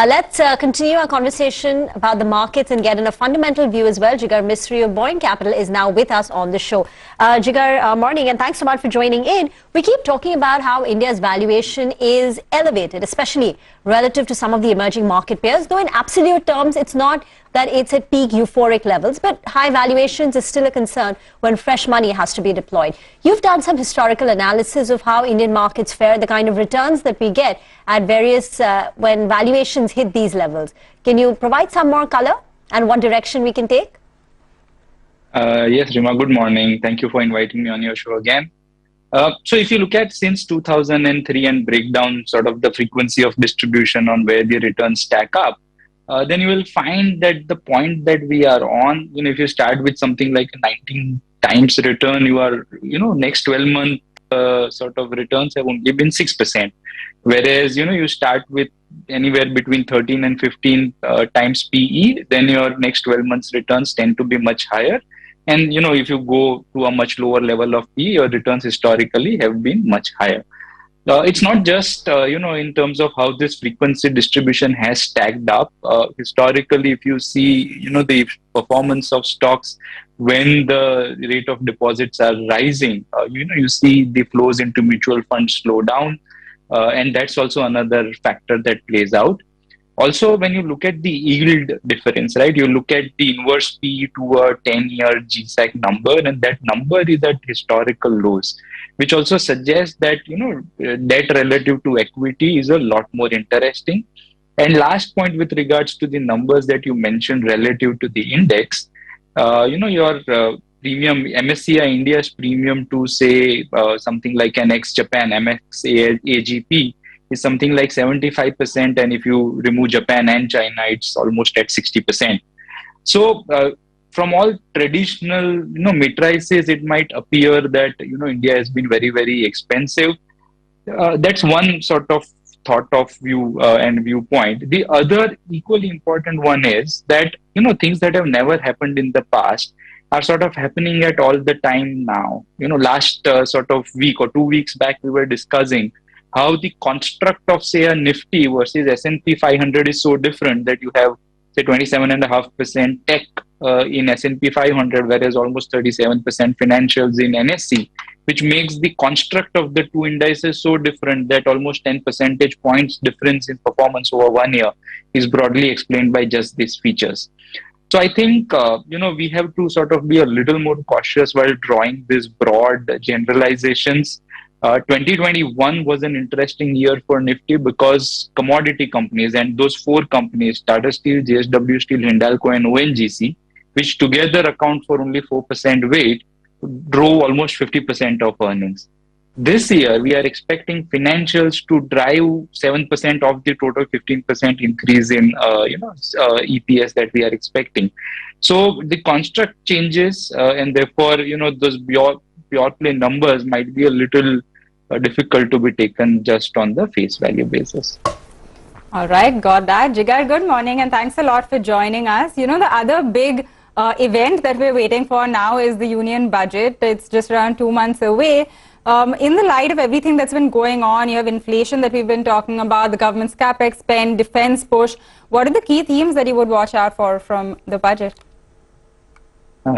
Let's continue our conversation about the markets and get in a fundamental view as well. Jigar Mistry of Boeing Capital is now with us on the show. Jigar, morning, and thanks so much for joining in. We keep talking about how India's valuation is elevated, especially relative to some of the emerging market peers, though in absolute terms, it's not that it's at peak euphoric levels, but high valuations is still a concern when fresh money has to be deployed. You've done some historical analysis of how Indian markets fare, the kind of returns that we get at various, when valuations hit these levels. Can you provide some more color and what direction we can take? Yes, Rima, good morning. Thank you for inviting me on your show again. So if you look at since 2003 and break down sort of the frequency of distribution on where the returns stack up, then you will find that the point that we are on, if you start with something like 19 times return, you are, next 12 month sort of returns have only been 6%. Whereas, you start with anywhere between 13 and 15 times PE, then your next 12 months returns tend to be much higher. And, if you go to a much lower level of PE, your returns historically have been much higher. It's not just, in terms of how this frequency distribution has stacked up. Historically, if you see, the performance of stocks when the rate of deposits are rising, you see the flows into mutual funds slow down. And that's also another factor that plays out. Also, when you look at the yield difference, right, you look at the inverse P to a 10-year GSEC number, and that number is at historical lows, which also suggests that, debt relative to equity is a lot more interesting. And last point with regards to the numbers that you mentioned relative to the index, your premium, MSCI India's premium to say something like an ex-Japan MXAGP is something like 75%, and if you remove Japan and China, it's almost at 60%. So from all traditional, matrices, it might appear that India has been very, very expensive. That's one sort of thought of view and viewpoint. The other equally important one is that things that have never happened in the past are sort of happening at all the time now. Last sort of week or 2 weeks back, we were discussing how the construct of, say, a Nifty versus S&P 500 is so different that you have, say, 27.5% tech in S&P 500, whereas almost 37% financials in NSE, which makes the construct of the two indices so different that almost 10 percentage points difference in performance over 1 year is broadly explained by just these features. So I think, we have to sort of be a little more cautious while drawing these broad generalizations. 2021 was an interesting year for Nifty because commodity companies, and those four companies, Tata Steel, JSW Steel, Hindalco, and ONGC, which together account for only 4% weight, drove almost 50% of earnings. This year, we are expecting financials to drive 7% of the total 15% increase in EPS that we are expecting. So the construct changes, and therefore, those pure play numbers might be a little difficult to be taken just on the face value basis. All right, got that. Jigar, good morning and thanks a lot for joining us. The other big event that we're waiting for now is the union budget. It's just around 2 months away. In the light of everything that's been going on, you have inflation that we've been talking about, the government's capex spend, defense push. What are the key themes that you would watch out for from the budget?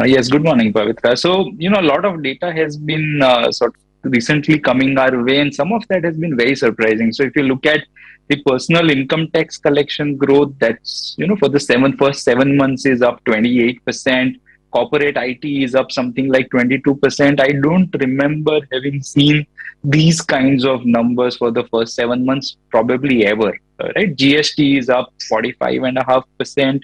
Yes, good morning, Pavitra. So, a lot of data has been sort of recently coming our way, and some of that has been very surprising. So if you look at the personal income tax collection growth, that's, for the first 7 months is up 28%. Corporate IT is up something like 22%. I don't remember having seen these kinds of numbers for the first 7 months, probably ever, right? GST is up 45.5%.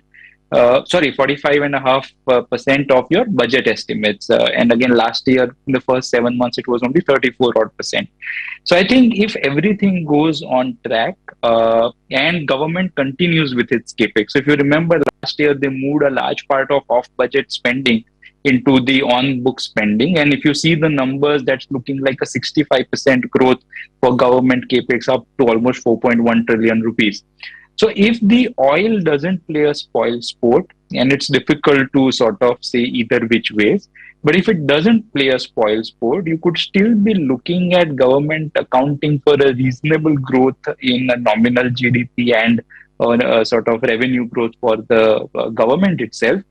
45.5% of your budget estimates. And again, last year, in the first 7 months, it was only 34%. So I think if everything goes on track and government continues with its capex. So if you remember last year, they moved a large part of off-budget spending into the on-book spending. And if you see the numbers, that's looking like a 65% growth for government capex up to almost 4.1 trillion rupees. So if the oil doesn't play a spoil sport, and it's difficult to sort of say either which ways, but if it doesn't play a spoil sport, you could still be looking at government accounting for a reasonable growth in a nominal GDP and sort of revenue growth for the government itself.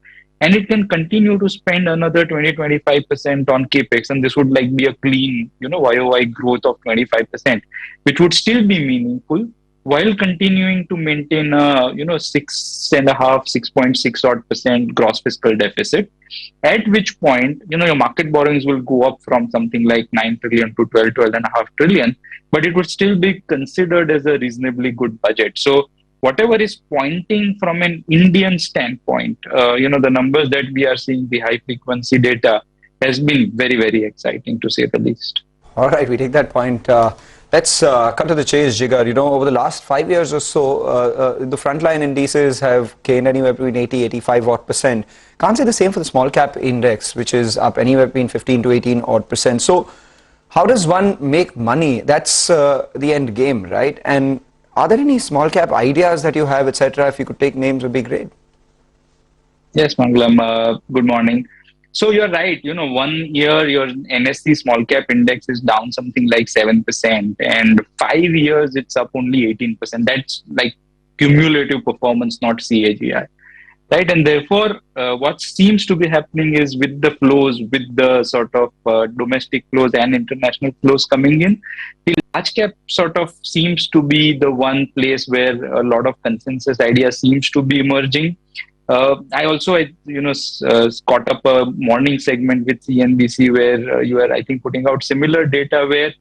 And it can continue to spend another 20-25% on capex, and this would like be a clean, YOY growth of 25%, which would still be meaningful while continuing to maintain a 6.5, 6.6 odd percent gross fiscal deficit. At which point, your market borrowings will go up from something like 9 trillion to 12.5 trillion, but it would still be considered as a reasonably good budget. So whatever is pointing from an Indian standpoint, the numbers that we are seeing, the high frequency data, has been very, very exciting to say the least. All right, we take that point. Let's cut to the chase, Jigar. Over the last 5 years or so, the frontline indices have gained anywhere between 80, 85 odd percent. Can't say the same for the small cap index, which is up anywhere between 15 to 18 odd percent. So how does one make money? That's the end game, right? And are there any small cap ideas that you have, etc.? If you could take names, would be great. Yes, Mangalam. Good morning. So you're right. 1 year your NSE small cap index is down something like 7%, and 5 years it's up only 18%. That's like cumulative performance, not CAGR. Right, and therefore, what seems to be happening is with the flows, with the sort of domestic flows and international flows coming in, the large cap sort of seems to be the one place where a lot of consensus ideas seems to be emerging. I also, caught up a morning segment with CNBC where you are, I think, putting out similar data where,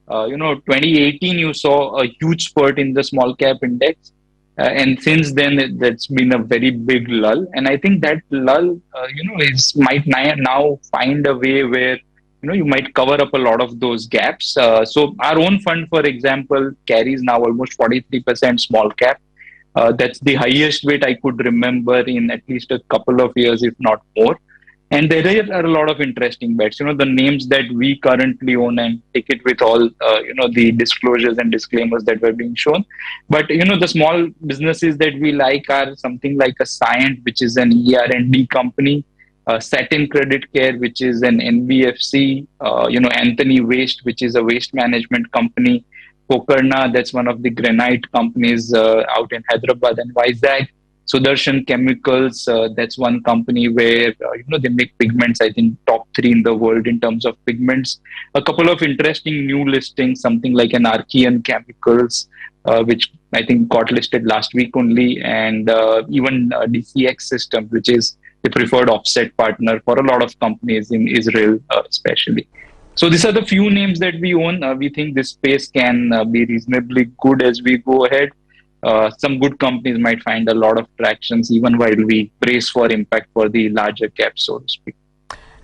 2018 you saw a huge spurt in the small cap index. And since then, that's been a very big lull. And I think that lull, might now find a way where, you might cover up a lot of those gaps. So our own fund, for example, carries now almost 43% small cap. That's the highest weight I could remember in at least a couple of years, if not more. And there are a lot of interesting bets. The names that we currently own, and take it with all, the disclosures and disclaimers that were being shown. But, the small businesses that we like are something like a Cyient, which is an ER&D company, Satin Credit Care, which is an NBFC, Anthony Waste, which is a waste management company, Pokarna, that's one of the granite companies out in Hyderabad and Vizag. Sudarshan Chemicals, that's one company where, they make pigments, I think top 3 in the world in terms of pigments. A couple of interesting new listings, something like an Archean Chemicals, which I think got listed last week only, and even DCX System, which is the preferred offset partner for a lot of companies in Israel, especially. So these are the few names that we own. We think this space can be reasonably good as we go ahead. Some good companies might find a lot of tractions even while we brace for impact for the larger caps, so to speak.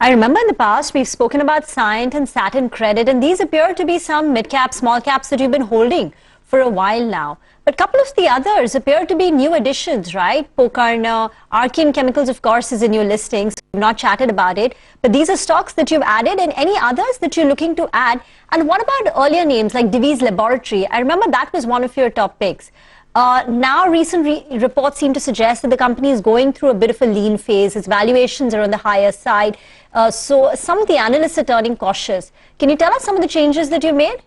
I remember in the past we've spoken about Cyient and Satin Credit, and these appear to be some mid-cap, small caps that you've been holding for a while now. But a couple of the others appear to be new additions, right? Pokarna, Archean Chemicals, of course, is in your listings. We've not chatted about it. But these are stocks that you've added, and any others that you're looking to add. And what about earlier names like Divi's Laboratory? I remember that was one of your top picks. Now, recent reports seem to suggest that the company is going through a bit of a lean phase. Its valuations are on the higher side. So some of the analysts are turning cautious. Can you tell us some of the changes that you made?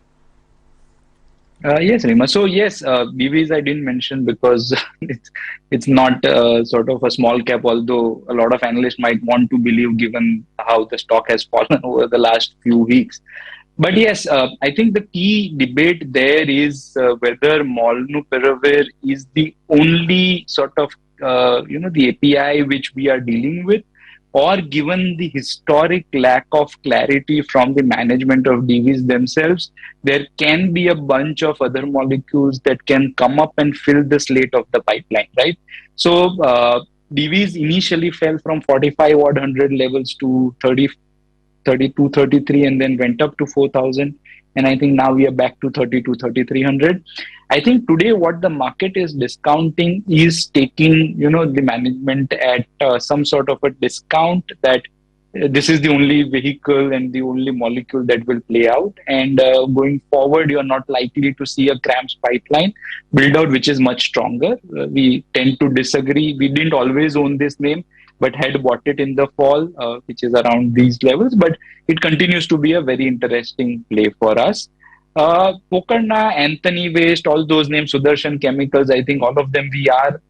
Yes, Rima. So yes, BVs I didn't mention because it's not sort of a small cap, although a lot of analysts might want to believe given how the stock has fallen over the last few weeks. But yes, I think the key debate there is whether molnupiravir is the only sort of, the API which we are dealing with, or given the historic lack of clarity from the management of DVs themselves, there can be a bunch of other molecules that can come up and fill the slate of the pipeline, right? So DVs initially fell from 45 odd hundred levels to 32, 33, and then went up to 4,000. And I think now we are back to 32, 3,300. I think today what the market is discounting is taking, the management at some sort of a discount that this is the only vehicle and the only molecule that will play out. And going forward, you're not likely to see a CRAMS pipeline build out, which is much stronger. We tend to disagree. We didn't always own this name, but had bought it in the fall, which is around these levels. But it continues to be a very interesting play for us. Pokarna, Anthony Waste, all those names, Sudarshan Chemicals, I think all of them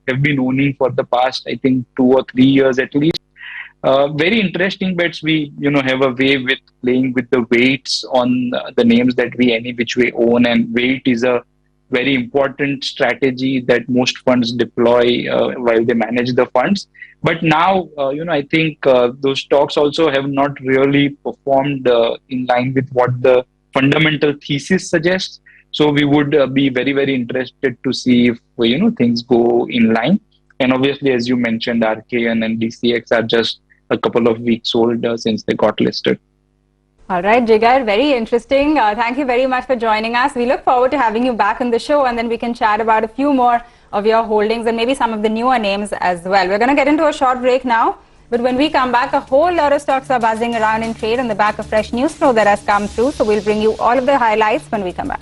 have been owning for the past, I think 2 or 3 years at least. Very interesting bets. We, have a way with playing with the weights on the names that we any which way own, and weight is a very important strategy that most funds deploy while they manage the funds. But now, I think those stocks also have not really performed in line with what the fundamental thesis suggests. So we would be very, very interested to see if, things go in line. And obviously, as you mentioned, RKN and DCX are just a couple of weeks old since they got listed. All right, Jigar, very interesting. Thank you very much for joining us. We look forward to having you back on the show, and then we can chat about a few more of your holdings and maybe some of the newer names as well. We're going to get into a short break now, but when we come back, a whole lot of stocks are buzzing around in trade on the back of fresh news flow that has come through. So we'll bring you all of the highlights when we come back.